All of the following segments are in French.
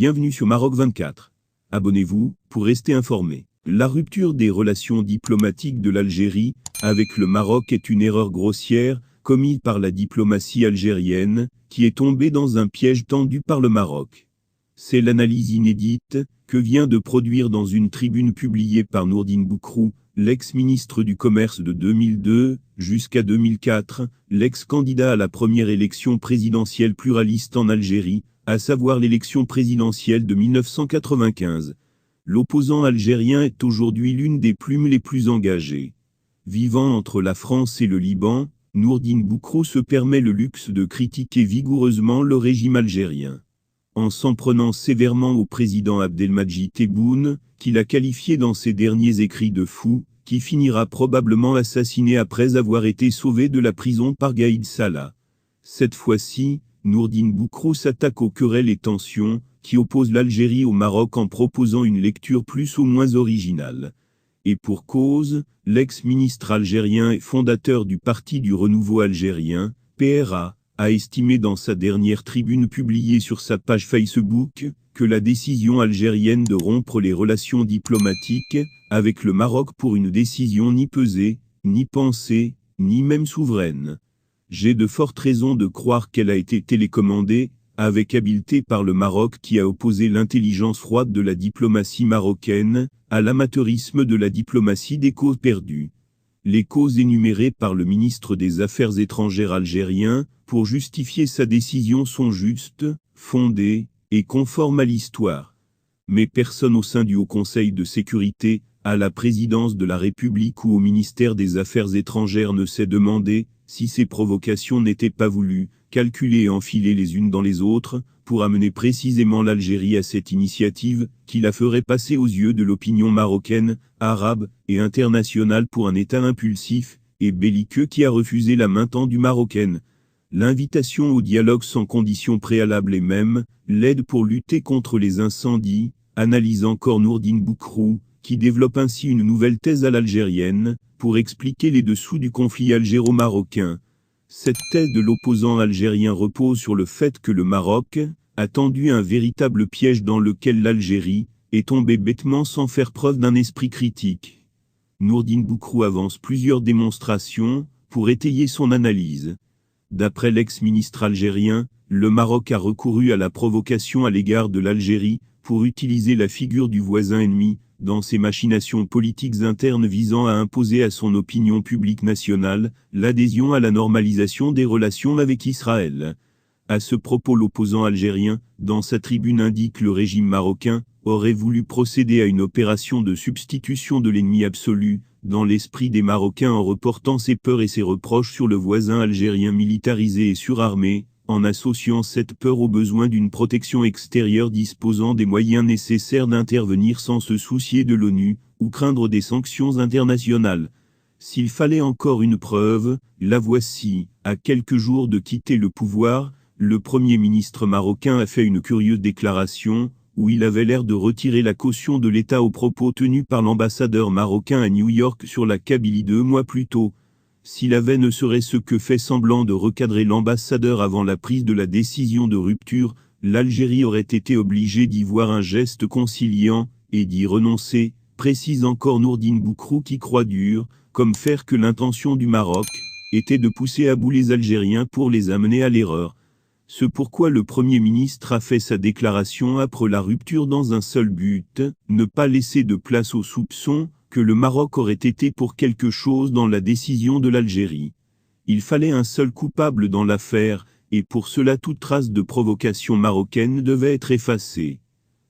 Bienvenue sur Maroc 24. Abonnez-vous pour rester informé. La rupture des relations diplomatiques de l'Algérie avec le Maroc est une erreur grossière commise par la diplomatie algérienne, qui est tombée dans un piège tendu par le Maroc. C'est l'analyse inédite que vient de produire dans une tribune publiée par Nourdine Boukrou, l'ex-ministre du Commerce de 2002 jusqu'à 2004, l'ex-candidat à la première élection présidentielle pluraliste en Algérie, à savoir l'élection présidentielle de 1995. L'opposant algérien est aujourd'hui l'une des plumes les plus engagées. Vivant entre la France et le Liban, Nourdine Boukrou se permet le luxe de critiquer vigoureusement le régime algérien. En s'en prenant sévèrement au président Abdelmadjid Tebboune, qu'il a qualifié dans ses derniers écrits de fou, qui finira probablement assassiné après avoir été sauvé de la prison par Gaïd Salah. Cette fois-ci, Nourdine Boukrou s'attaque aux querelles et tensions qui opposent l'Algérie au Maroc en proposant une lecture plus ou moins originale. Et pour cause, l'ex-ministre algérien et fondateur du Parti du Renouveau algérien, PRA, a estimé dans sa dernière tribune publiée sur sa page Facebook que la décision algérienne de rompre les relations diplomatiques avec le Maroc pour une décision ni pesée, ni pensée, ni même souveraine. J'ai de fortes raisons de croire qu'elle a été télécommandée avec habileté par le Maroc qui a opposé l'intelligence froide de la diplomatie marocaine à l'amateurisme de la diplomatie des causes perdues. Les causes énumérées par le ministre des Affaires étrangères algérien pour justifier sa décision sont justes, fondées et conformes à l'histoire. Mais personne au sein du Haut Conseil de sécurité, à la présidence de la République ou au ministère des Affaires étrangères ne s'est demandé si ces provocations n'étaient pas voulues, calculées et enfilées les unes dans les autres, pour amener précisément l'Algérie à cette initiative, qui la ferait passer aux yeux de l'opinion marocaine, arabe et internationale pour un État impulsif et belliqueux qui a refusé la main tendue marocaine. L'invitation au dialogue sans condition préalable et même l'aide pour lutter contre les incendies, analyse encore Nourdine Boukrou, qui développe ainsi une nouvelle thèse à l'algérienne, pour expliquer les dessous du conflit algéro-marocain. Cette thèse de l'opposant algérien repose sur le fait que le Maroc a tendu un véritable piège dans lequel l'Algérie est tombée bêtement sans faire preuve d'un esprit critique. Nourdine Boukrou avance plusieurs démonstrations pour étayer son analyse. D'après l'ex-ministre algérien, le Maroc a recouru à la provocation à l'égard de l'Algérie pour utiliser la figure du voisin ennemi dans ses machinations politiques internes visant à imposer à son opinion publique nationale l'adhésion à la normalisation des relations avec Israël. À ce propos, l'opposant algérien, dans sa tribune, indique que le régime marocain aurait voulu procéder à une opération de substitution de l'ennemi absolu, dans l'esprit des Marocains en reportant ses peurs et ses reproches sur le voisin algérien militarisé et surarmé, en associant cette peur au besoin d'une protection extérieure disposant des moyens nécessaires d'intervenir sans se soucier de l'ONU, ou craindre des sanctions internationales. S'il fallait encore une preuve, la voici. À quelques jours de quitter le pouvoir, le Premier ministre marocain a fait une curieuse déclaration, où il avait l'air de retirer la caution de l'État aux propos tenus par l'ambassadeur marocain à New York sur la Kabylie 2 mois plus tôt. S'il avait ne serait-ce que fait semblant de recadrer l'ambassadeur avant la prise de la décision de rupture, l'Algérie aurait été obligée d'y voir un geste conciliant, et d'y renoncer, précise encore Nourdine Boukrou qui croit dur, comme faire que l'intention du Maroc était de pousser à bout les Algériens pour les amener à l'erreur. Ce pourquoi le Premier ministre a fait sa déclaration après la rupture dans un seul but, ne pas laisser de place aux soupçons que le Maroc aurait été pour quelque chose dans la décision de l'Algérie. Il fallait un seul coupable dans l'affaire, et pour cela toute trace de provocation marocaine devait être effacée.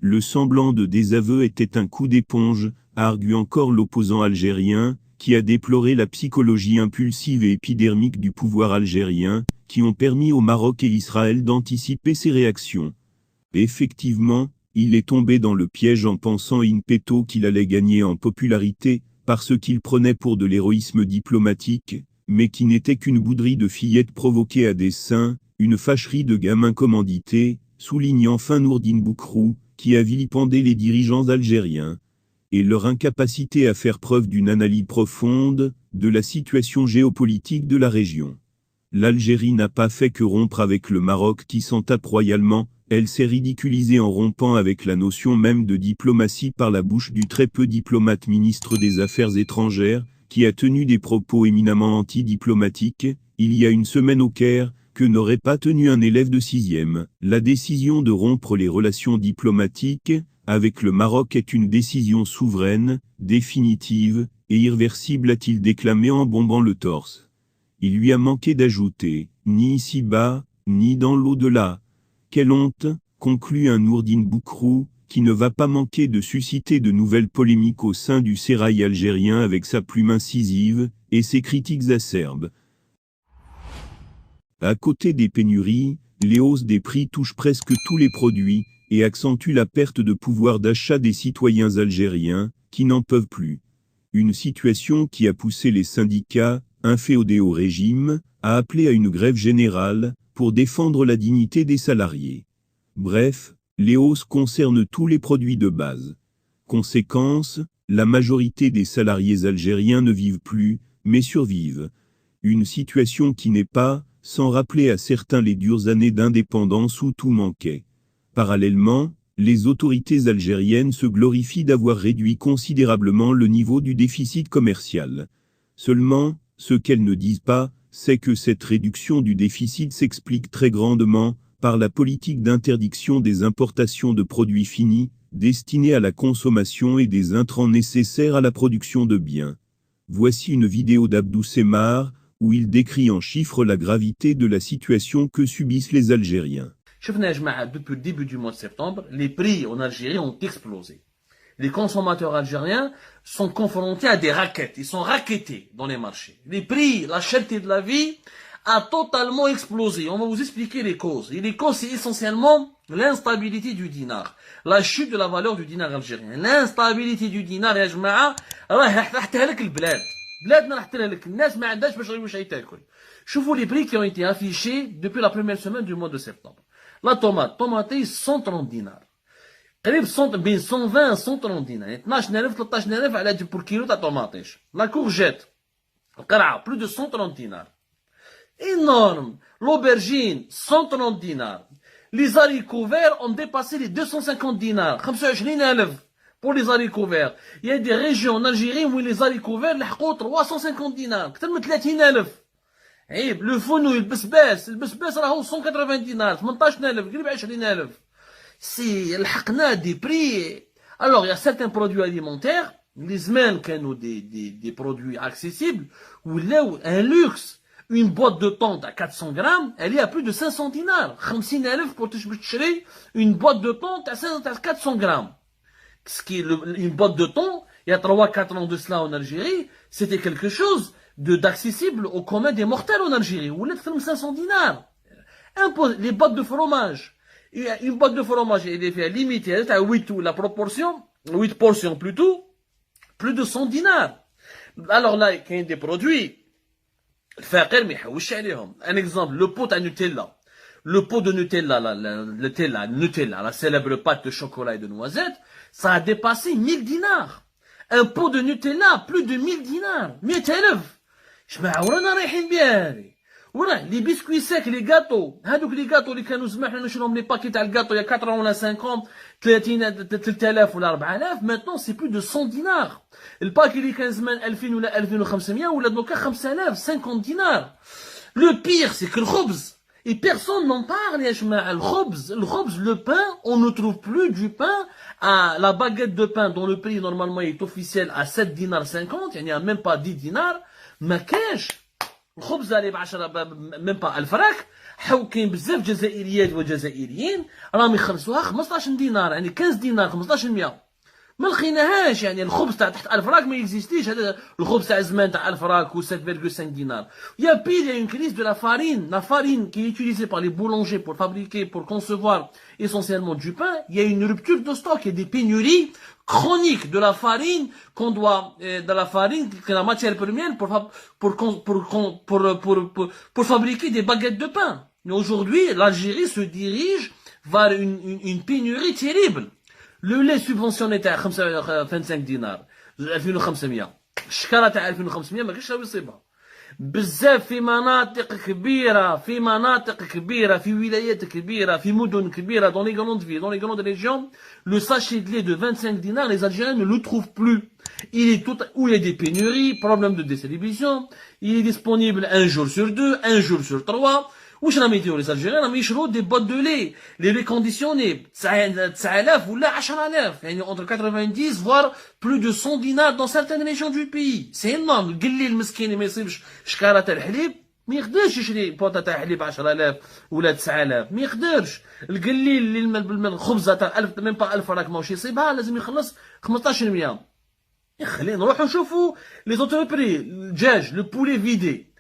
Le semblant de désaveu était un coup d'éponge, argue encore l'opposant algérien, qui a déploré la psychologie impulsive et épidermique du pouvoir algérien, qui ont permis au Maroc et Israël d'anticiper ces réactions. Effectivement, il est tombé dans le piège en pensant in petto qu'il allait gagner en popularité, parce qu'il prenait pour de l'héroïsme diplomatique, mais qui n'était qu'une bouderie de fillettes provoquée à dessein, une fâcherie de gamins commandités, souligne enfin Nourdine Boukrou, qui a vilipendé les dirigeants algériens, et leur incapacité à faire preuve d'une analyse profonde de la situation géopolitique de la région. L'Algérie n'a pas fait que rompre avec le Maroc qui s'en tape royalement, elle s'est ridiculisée en rompant avec la notion même de diplomatie par la bouche du très peu diplomate ministre des Affaires étrangères, qui a tenu des propos éminemment anti-diplomatiques, il y a une semaine au Caire, que n'aurait pas tenu un élève de 6e. La décision de rompre les relations diplomatiques avec le Maroc est une décision souveraine, définitive et irréversible, a-t-il déclamé en bombant le torse. Il lui a manqué d'ajouter, ni ici-bas, ni dans l'au-delà. Quelle honte, conclut un Nourdine Boukrou, qui ne va pas manquer de susciter de nouvelles polémiques au sein du sérail algérien avec sa plume incisive et ses critiques acerbes. À côté des pénuries, les hausses des prix touchent presque tous les produits et accentuent la perte de pouvoir d'achat des citoyens algériens, qui n'en peuvent plus. Une situation qui a poussé les syndicats, inféodés au régime, à appeler à une grève générale, pour défendre la dignité des salariés. Bref, les hausses concernent tous les produits de base. Conséquence, la majorité des salariés algériens ne vivent plus, mais survivent. Une situation qui n'est pas, sans rappeler à certains les dures années d'indépendance où tout manquait. Parallèlement, les autorités algériennes se glorifient d'avoir réduit considérablement le niveau du déficit commercial. Seulement, ce qu'elles ne disent pas, c'est que cette réduction du déficit s'explique très grandement par la politique d'interdiction des importations de produits finis, destinés à la consommation et des intrants nécessaires à la production de biens. Voici une vidéo d'Abdou Semmar, où il décrit en chiffres la gravité de la situation que subissent les Algériens. Depuis le début du mois de septembre, les prix en Algérie ont explosé. Les consommateurs algériens sont confrontés à des raquettes. Ils sont raquettés dans les marchés. Les prix, la cherté de la vie a totalement explosé. On va vous expliquer les causes. Et les causes, c'est essentiellement l'instabilité du dinar. La chute de la valeur du dinar algérien. L'instabilité du dinar, يا جماعة, راح تهلك البلاد. بلادنا راح تهلك. الناس ما عندهاش باش يشريو شي تاكل. شوفوا les prix qui ont été affichés depuis la première semaine du mois de septembre. La tomate 130 dinars. قريب بين 120 و 130 دينار، يعني 12000 13000 على بور كيلو تاع طوماطيش. لا كورجيت القرعه بلو دو 130 دينار. énorme. L'aubergine 130 dinars. Les haricots verts ont dépassé les 250 dinars. 25000 pour les haricots verts. Il y a des régions en Algérie où les haricots verts لحقوا 350 dinars. اكثر من 30000. عيب. Le fenouil, البسباس راهو 180 دينار. 18000 قريب 20000. C'est des prix. Alors, il y a certains produits alimentaires, les semaines qui ont des produits accessibles, où là, un luxe, une boîte de thon à 400 grammes, elle est à plus de 500 dinars. 50,000 pour t'acheter une boîte de thon à 400 grammes. Ce qui est une boîte de thon, il y a 3-4 ans de cela en Algérie, c'était quelque chose d'accessible au commun des mortels en Algérie, où là, 500 dinars. Les boîtes de fromage. Une boîte de fromage, elle est fait limitée à 8 la proportion, 8 portions plutôt, plus de 100 dinars. Alors là, il y a des produits, un exemple, le pot à Nutella. Le pot de Nutella, Nutella, la célèbre pâte de chocolat et de noisettes, ça a dépassé 1000 dinars. Un pot de Nutella, plus de 1000 dinars. 100,000. شمعونا رايحين بها. وراه لي بسكوي ساك لي غاتو هذوك لي غاتو اللي كانوا زمان حنا نشروهم لي باكي تاع الغاتو يا 80 ولا 50 30 3000 ولا 4000 maintenant c'est plus de 100 dinars. الباكي اللي كان زمان 2000 ولا 2500 ولا دوكا 5000 50 dinars. Le pire c'est que الخبز et personne n'en parle يا جماعه. الخبز le pain, on ne trouve plus du pain à la baguette de pain dont le prix normalement est officiel à 7 dinars 50, يعني même pas 10 dinars. ما كاش الخبز اللي ب10 ميم با الفراك كاين بزاف جزائريات وجزائريين راهم يخلصوها 15 دينار، يعني 15 دينار 15%. ما لقيناهاش، يعني الخبز تاع تحت 1000 فراك ما يكزيستيش. هذا الخبز تاع زمان تاع 1000 فراك و 7,5 dinars. يا بير يا une crise de la farine qui est utilisée par les boulangers pour fabriquer, pour concevoir essentiellement du pain. Il y a une rupture de stock, il y a des pénuries chroniques de la farine qu'on doit, de la farine, qui est la matière première pour fabriquer des baguettes de pain. Mais aujourd'hui, l'Algérie se dirige vers une pénurie terrible. Le lait subventionné تاع 25 دينار 2500. الشكاره تاع 2500 ما كاينش راهو يصيبها. بزاف في مناطق كبيرة في ولايات كبيرة في مدن كبيرة dans les grandes villes, dans les grandes régions, le sachet de lait de 25 dinars, les Algériens ne le trouvent plus. Il est tout, où il y a des pénuries, problème de distribution, il est disponible un jour sur deux, un jour sur trois. واش راهم يديروا les Algériens راهم يشروا des boîtes de lait les lait conditionnés 9000 ولا 10000 يعني entre 90 voire plus de 100 dinars dans certaines régions du pays c'est énorme القليل المسكين اللي ما يصيبش شكاره تاع الحليب ما يقدرش يشري بوطه تاع حليب 10000 ولا 9000 ما يقدرش القليل اللي الخبزه تاع 1000 ميم با 1000 راك ماهوش يصيبها لازم يخلص 15000 خلينا نروحوا نشوفوا les entreprises الدجاج le poulet vidé.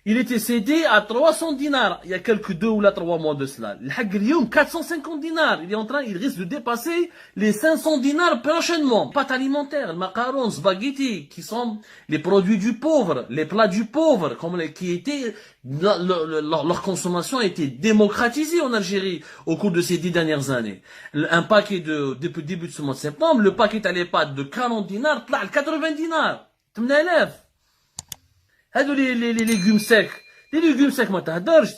Il était cédé à 300 dinars il y a quelques 2 ou 3 mois de cela. Le Hagrium, 450 dinars. Il risque de dépasser les 500 dinars prochainement. Pâtes alimentaires, le macaron, spaghetti, qui sont les produits du pauvre, les plats du pauvre, qui étaient, leur consommation a été démocratisée en Algérie au cours de ces 10 dernières années. Un paquet depuis le début de ce mois de septembre, le paquet à les pâtes de 40 dinars, 80 dinars. 8000. Les légumes secs. Les légumes secs,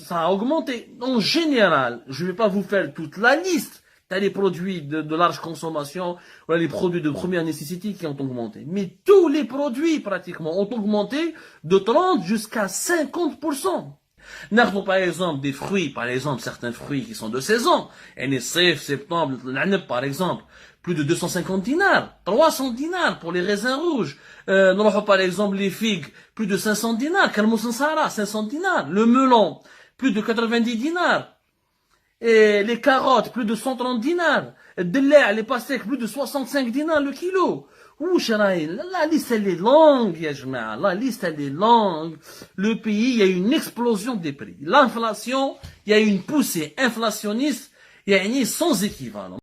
ça a augmenté. En général, je ne vais pas vous faire toute la liste. T'as les produits de large consommation, voilà les produits de première nécessité qui ont augmenté. Mais tous les produits, pratiquement, ont augmenté de 30 jusqu'à 50%. N'avons par exemple des fruits, par exemple certains fruits qui sont de saison. Septembre, par exemple, plus de 250 dinars, 300 dinars pour les raisins rouges. Nous par exemple les figues, plus de 500 dinars, Kalmoussensara, 500 dinars. Le melon, plus de 90 dinars. Et les carottes, plus de 130 dinars. Les pastèques, plus de 65 dinars le kilo. La liste elle est longue, la liste elle est longue. Le pays, il y a une explosion des prix. L'inflation, il y a une poussée inflationniste, il y a une sans équivalent.